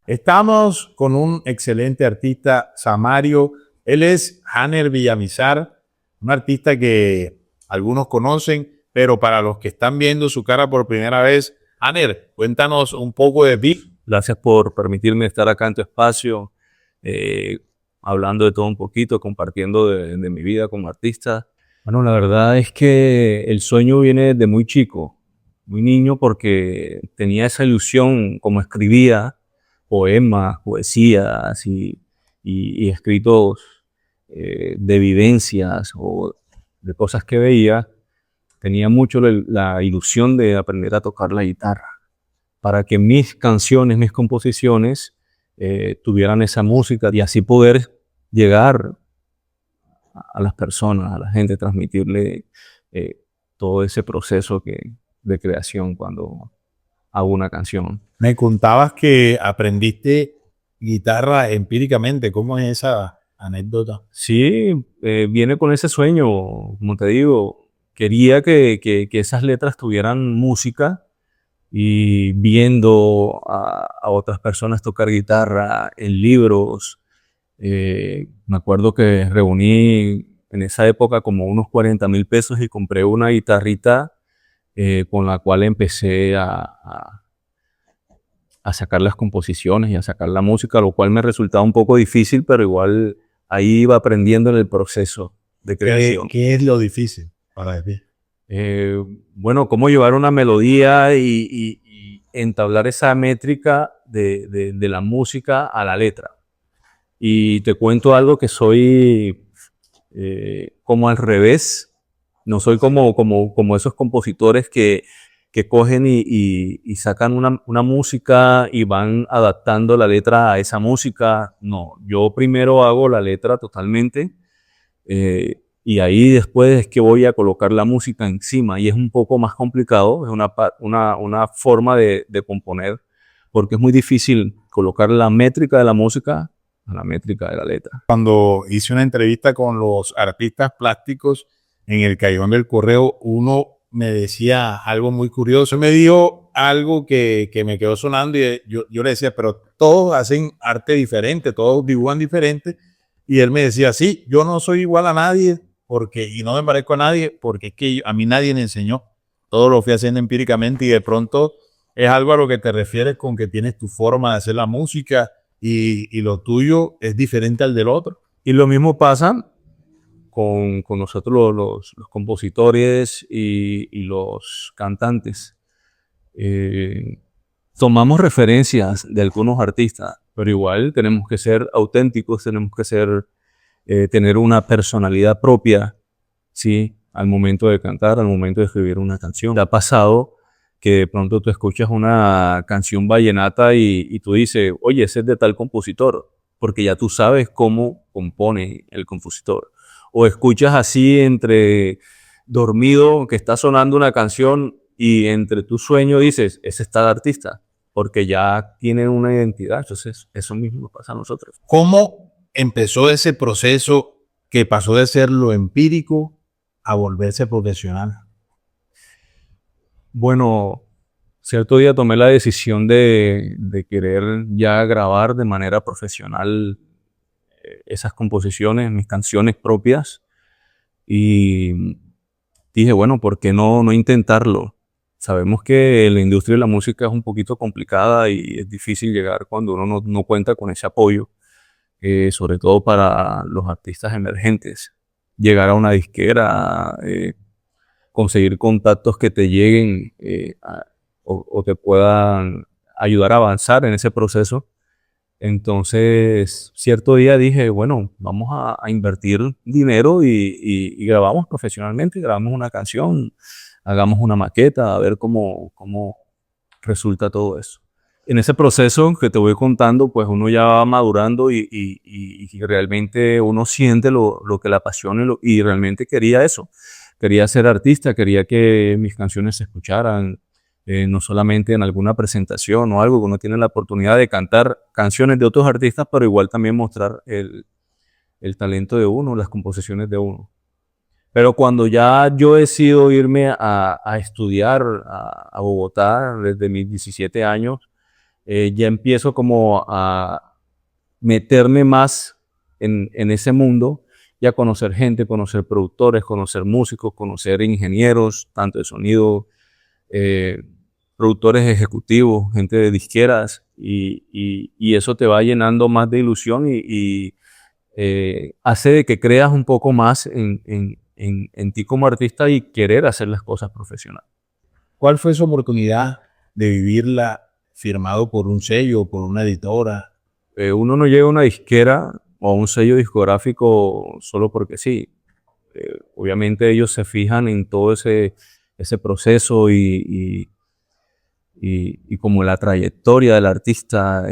Estamos con un excelente artista, Samario. Él es Hanner Villamizar, un artista que algunos conocen, pero para los que están viendo su cara por primera vez, Hanner, cuéntanos un poco de ti. Gracias por permitirme estar acá en tu espacio, eh, hablando de todo un poquito, compartiendo de mi vida como artista. Bueno, la verdad es que el sueño viene de muy chico, muy niño, porque tenía esa ilusión, como escribía poemas, poesías y escritos de vivencias o de cosas que veía. Tenía mucho la ilusión de aprender a tocar la guitarra para que mis canciones, mis composiciones tuvieran esa música y así poder llegar a las personas, a la gente, transmitirle todo ese proceso de creación cuando hago una canción. Me contabas que aprendiste guitarra empíricamente. ¿Cómo es esa anécdota? Sí, viene con ese sueño, como te digo, quería que esas letras tuvieran música y viendo a otras personas tocar guitarra en libros. Me acuerdo que reuní en esa época como unos 40,000 pesos y compré una guitarrita con la cual empecé a sacar las composiciones y a sacar la música, lo cual me resultaba un poco difícil, pero igual ahí iba aprendiendo en el proceso de creación. ¿Qué es lo difícil para ti? Eh, bueno, cómo llevar una melodía y entablar esa métrica de la música a la letra. Y te cuento algo que soy como al revés, no soy como esos compositores que cogen y sacan una música y van adaptando la letra a esa música. No, yo primero hago la letra totalmente y ahí después es que voy a colocar la música encima y es un poco más complicado, es una forma de componer porque es muy difícil colocar la métrica de la música a la métrica de la letra. Cuando hice una entrevista con los artistas plásticos en el Callejón del Correo, uno me decía algo muy curioso. Me dijo algo que me quedó sonando y yo le decía, pero todos hacen arte diferente, todos dibujan diferente. Y él me decía, sí, yo no soy igual a nadie y no me parezco a nadie porque es que a mí nadie me enseñó. Todo lo fui haciendo empíricamente y de pronto es algo a lo que te refieres con que tienes tu forma de hacer la música y lo tuyo es diferente al del otro. Y lo mismo pasa con nosotros los compositores y los cantantes. Tomamos referencias de algunos artistas, pero igual tenemos que ser auténticos, tenemos que tener una personalidad propia, ¿sí? Al momento de cantar, al momento de escribir una canción. ¿Te ha pasado que de pronto tú escuchas una canción vallenata y tú dices, oye, ese es de tal compositor? Porque ya tú sabes cómo compone el compositor. O escuchas así entre dormido que está sonando una canción y entre tu sueño dices, ese está el artista, porque ya tienen una identidad. Entonces, eso mismo nos pasa a nosotros. ¿Cómo empezó ese proceso que pasó de ser lo empírico a volverse profesional? Bueno, cierto día tomé la decisión de querer ya grabar de manera profesional esas composiciones, mis canciones propias. Y dije, bueno, ¿por qué no intentarlo? Sabemos que la industria de la música es un poquito complicada y es difícil llegar cuando uno no cuenta con ese apoyo, sobre todo para los artistas emergentes. Llegar a una disquera, conseguir contactos que te lleguen o te puedan ayudar a avanzar en ese proceso. Entonces, cierto día dije, bueno, vamos a invertir dinero y grabamos profesionalmente, grabamos una canción, hagamos una maqueta, a ver cómo resulta todo eso. En ese proceso que te voy contando, pues uno ya va madurando y realmente uno siente lo que le apasiona y realmente quería eso. Quería ser artista, quería que mis canciones se escucharan, no solamente en alguna presentación o algo, que uno tiene la oportunidad de cantar canciones de otros artistas, pero igual también mostrar el talento de uno, las composiciones de uno. Pero cuando ya yo decido irme a estudiar a Bogotá desde mis 17 años, ya empiezo como a meterme más en ese mundo y a conocer gente, conocer productores, conocer músicos, conocer ingenieros, tanto de sonido, eh, productores ejecutivos, gente de disqueras, y eso te va llenando más de ilusión y hace de que creas un poco más en ti como artista y querer hacer las cosas profesional. ¿Cuál fue su oportunidad de vivirla firmado por un sello, por una editora? Uno no llega a una disquera o a un sello discográfico solo porque sí. Obviamente ellos se fijan en todo ese proceso y como la trayectoria del artista,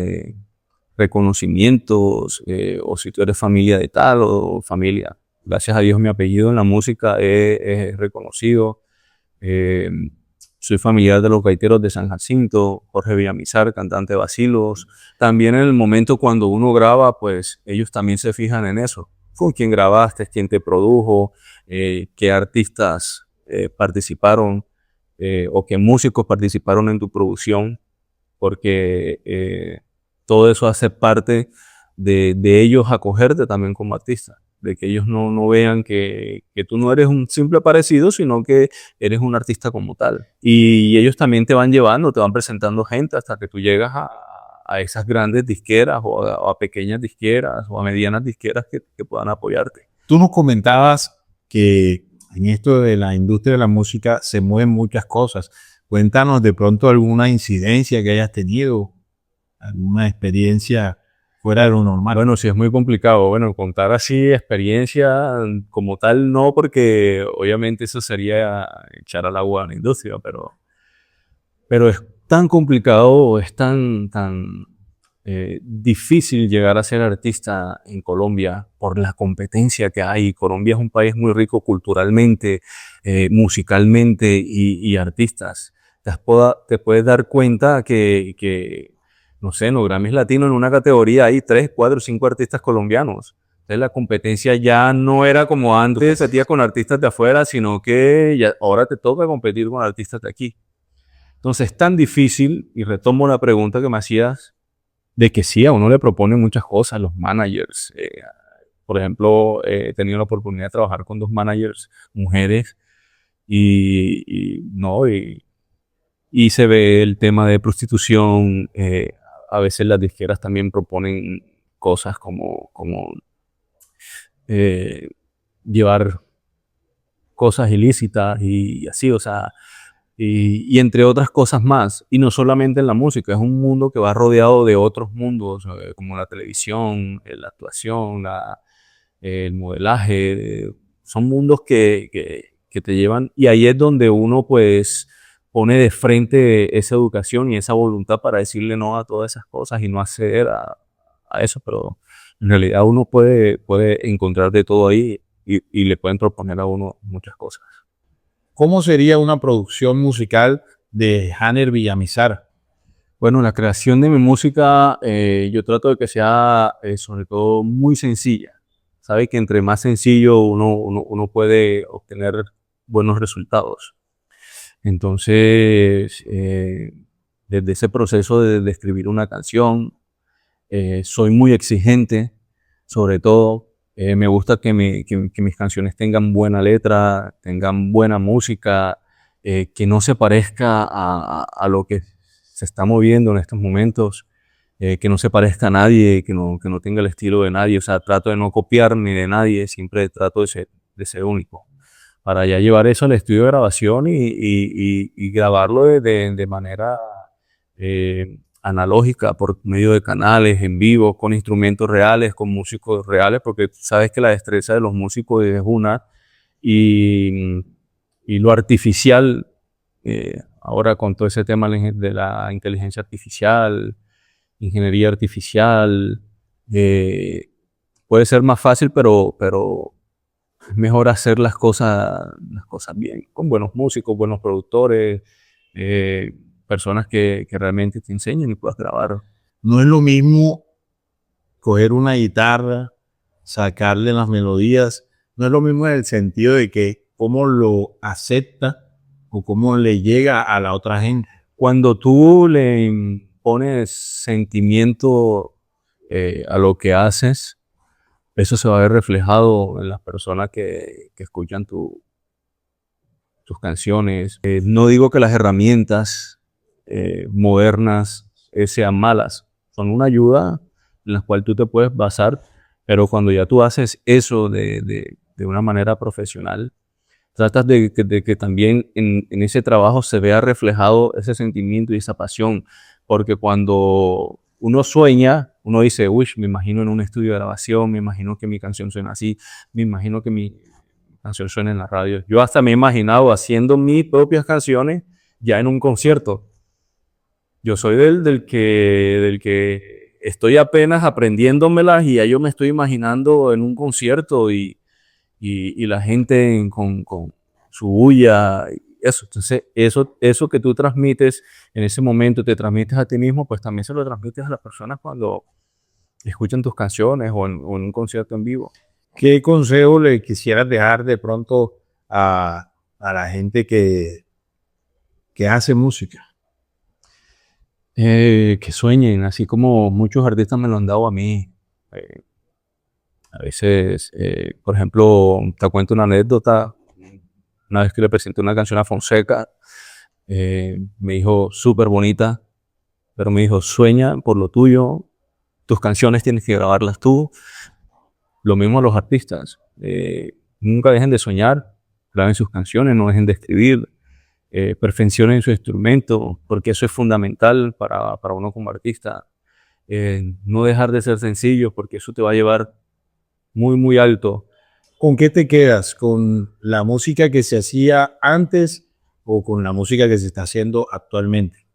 reconocimientos, o si tú eres familia de tal o familia. Gracias a Dios mi apellido en la música es reconocido. Eh, Soy familiar de los gaiteros de San Jacinto, Jorge Villamizar, cantante de Bacilos. También en el momento cuando uno graba, pues ellos también se fijan en eso. Con quién grabaste, quién te produjo, qué artistas participaron, o qué músicos participaron en tu producción, porque todo eso hace parte de ellos acogerte también como artista, de que ellos no vean que tú no eres un simple parecido, sino que eres un artista como tal. Y ellos también te van llevando, te van presentando gente hasta que tú llegas a esas grandes disqueras o a pequeñas disqueras o a medianas disqueras que puedan apoyarte. Tú nos comentabas que en esto de la industria de la música se mueven muchas cosas. Cuéntanos de pronto alguna incidencia que hayas tenido, alguna experiencia fuera de lo normal. Bueno, sí es muy complicado. Bueno, contar así experiencia como tal no, porque obviamente eso sería echar al agua a la industria, pero es tan complicado, es tan difícil llegar a ser artista en Colombia por la competencia que hay. Colombia es un país muy rico culturalmente, musicalmente y artistas. Te puedes dar cuenta que, no sé, en los Grammys Latinos en una categoría hay 3, 4, 5 artistas colombianos. Entonces la competencia ya no era como antes, competías con artistas de afuera, sino que ya, ahora te toca competir con artistas de aquí. Entonces es tan difícil, y retomo la pregunta que me hacías, de que sí, a uno le proponen muchas cosas, los managers. Por ejemplo, he tenido la oportunidad de trabajar con 2 managers mujeres no, y se ve el tema de prostitución. A veces las disqueras también proponen cosas como eh, llevar cosas ilícitas y así, o sea, y entre otras cosas más. Y no solamente en la música, es un mundo que va rodeado de otros mundos, como la televisión, la actuación, el modelaje. Son mundos que te llevan, y ahí es donde uno pues pone de frente esa educación y esa voluntad para decirle no a todas esas cosas y no acceder a eso, pero en realidad uno puede encontrar de todo ahí y le pueden proponer a uno muchas cosas. ¿Cómo sería una producción musical de Hanner Villamizar? Bueno, la creación de mi música, yo trato de que sea sobre todo muy sencilla. Sabe que entre más sencillo uno puede obtener buenos resultados. Entonces, desde ese proceso de escribir una canción, soy muy exigente, sobre todo. Me gusta que mis canciones tengan buena letra, tengan buena música, que no se parezca a lo que se está moviendo en estos momentos, que no se parezca a nadie, que no tenga el estilo de nadie. O sea, trato de no copiar ni de nadie, siempre trato de ser único. Para ya llevar eso al estudio de grabación y grabarlo de manera analógica, por medio de canales en vivo, con instrumentos reales, con músicos reales, porque tú sabes que la destreza de los músicos es una, y, y lo artificial, ahora con todo ese tema de la inteligencia artificial, ingeniería artificial, puede ser más fácil, pero es mejor hacer las cosas bien, con buenos músicos, buenos productores, personas que realmente te enseñen y puedas grabar. No es lo mismo coger una guitarra, sacarle las melodías, no es lo mismo en el sentido de que cómo lo acepta o cómo le llega a la otra gente. Cuando tú le pones sentimiento a lo que haces, eso se va a ver reflejado en las personas que escuchan tus canciones. No digo que las herramientas modernas sean malas, son una ayuda en la cual tú te puedes basar, pero cuando ya tú haces eso de una manera profesional, tratas de que también en ese trabajo se vea reflejado ese sentimiento y esa pasión, porque cuando uno sueña, uno dice, uy, me imagino en un estudio de grabación, me imagino que mi canción suena así, me imagino que mi canción suena en la radio. Yo hasta me he imaginado haciendo mis propias canciones ya en un concierto. Yo soy del que estoy apenas aprendiéndomelas y ya yo me estoy imaginando en un concierto y la gente con su bulla, eso. Entonces, eso que tú transmites en ese momento, te transmites a ti mismo, pues también se lo transmites a las personas cuando escuchan tus canciones o en un concierto en vivo. ¿Qué consejo le quisieras dejar de pronto a la gente que hace música? Que sueñen, así como muchos artistas me lo han dado a mí. A veces, por ejemplo, te cuento una anécdota. Una vez que le presenté una canción a Fonseca, me dijo súper bonita, pero me dijo, sueña por lo tuyo, tus canciones tienes que grabarlas tú. Lo mismo a los artistas. Nunca dejen de soñar, graben sus canciones, no dejen de escribir, perfeccionen su instrumento, porque eso es fundamental para uno como artista. No dejar de ser sencillo, porque eso te va a llevar muy, muy alto. ¿Con qué te quedas? ¿Con la música que se hacía antes o con la música que se está haciendo actualmente?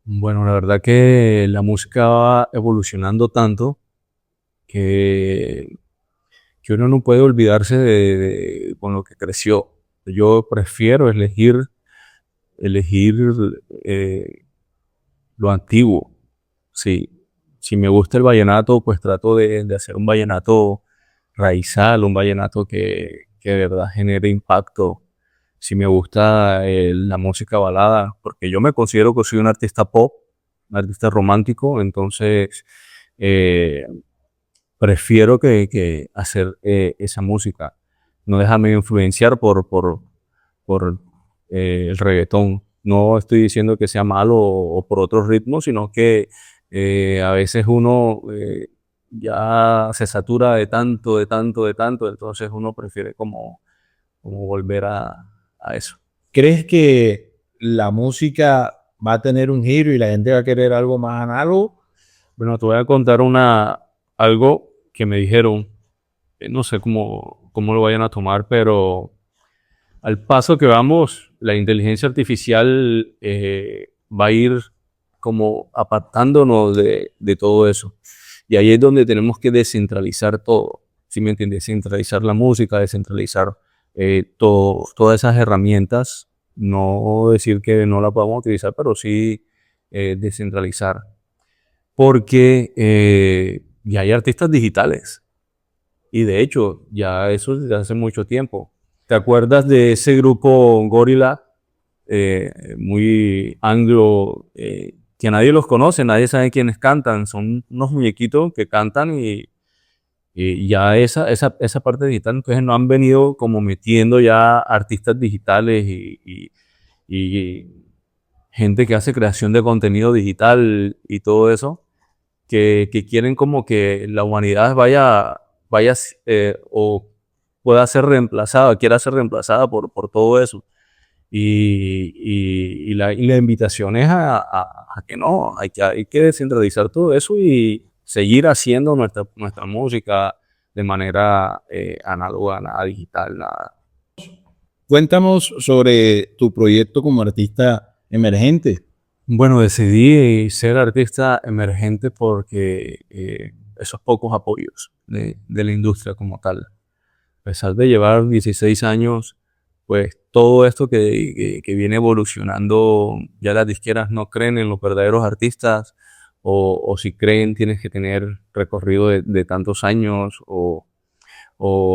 Bueno, la verdad que la música va evolucionando tanto que uno no puede olvidarse con lo que creció. Yo prefiero elegir lo antiguo. Sí. Si me gusta el vallenato, pues trato de hacer un vallenato raizal, un vallenato que de verdad genere impacto. Si me gusta la música balada, porque yo me considero que soy un artista pop, un artista romántico, entonces prefiero que hacer esa música. No dejarme influenciar por el reggaetón. No estoy diciendo que sea malo o por otros ritmos, sino que a veces uno ya se satura de tanto, entonces uno prefiere como volver a eso. ¿Crees que la música va a tener un giro y la gente va a querer algo más análogo? Bueno, te voy a contar algo que me dijeron, no sé cómo lo vayan a tomar, pero al paso que vamos, la inteligencia artificial va a ir como apartándonos de todo eso. Y ahí es donde tenemos que descentralizar todo, ¿sí me entiendes? Descentralizar la música, descentralizar todas esas herramientas. No decir que no la podamos utilizar, pero sí descentralizar. Porque ya hay artistas digitales. Y de hecho, ya eso desde hace mucho tiempo. ¿Te acuerdas de ese grupo Gorilla? Muy anglo, que nadie los conoce, nadie sabe quiénes cantan. Son unos muñequitos que cantan y ya esa parte digital, entonces no han venido como metiendo ya artistas digitales y gente que hace creación de contenido digital y todo eso, que quieren como que la humanidad vaya o pueda ser reemplazada, quiera ser reemplazada por todo eso. Y la invitación es a que no, hay que descentralizar todo eso y seguir haciendo nuestra música de manera análoga, nada digital, nada. Cuéntanos sobre tu proyecto como artista emergente. Bueno, decidí ser artista emergente porque esos pocos apoyos de la industria como tal. A pesar de llevar 16 años, pues todo esto que viene evolucionando, ya las disqueras no creen en los verdaderos artistas, o si creen tienes que tener recorrido de tantos años, o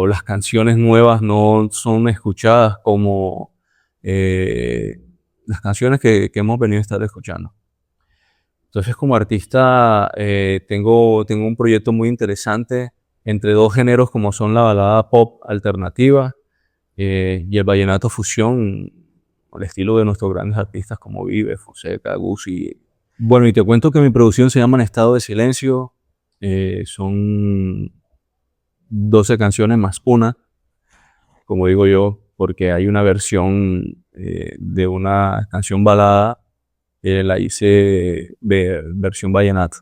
las canciones nuevas no son escuchadas como las canciones que hemos venido a estar escuchando. Entonces, como artista, tengo un proyecto muy interesante entre dos géneros como son la balada pop alternativa y el vallenato fusión, al estilo de nuestros grandes artistas como Vive, Fonseca, Guzzi. Bueno, y te cuento que mi producción se llama En Estado de Silencio. Son 12 canciones más una, como digo yo, porque hay una versión de una canción balada, la hice versión vallenato.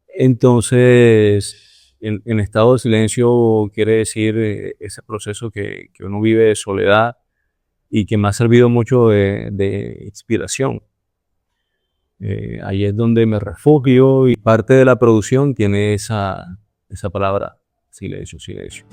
Entonces, en estado de silencio quiere decir ese proceso que uno vive de soledad y que me ha servido mucho de inspiración. Ahí es donde me refugio y parte de la producción tiene esa palabra, silencio, silencio.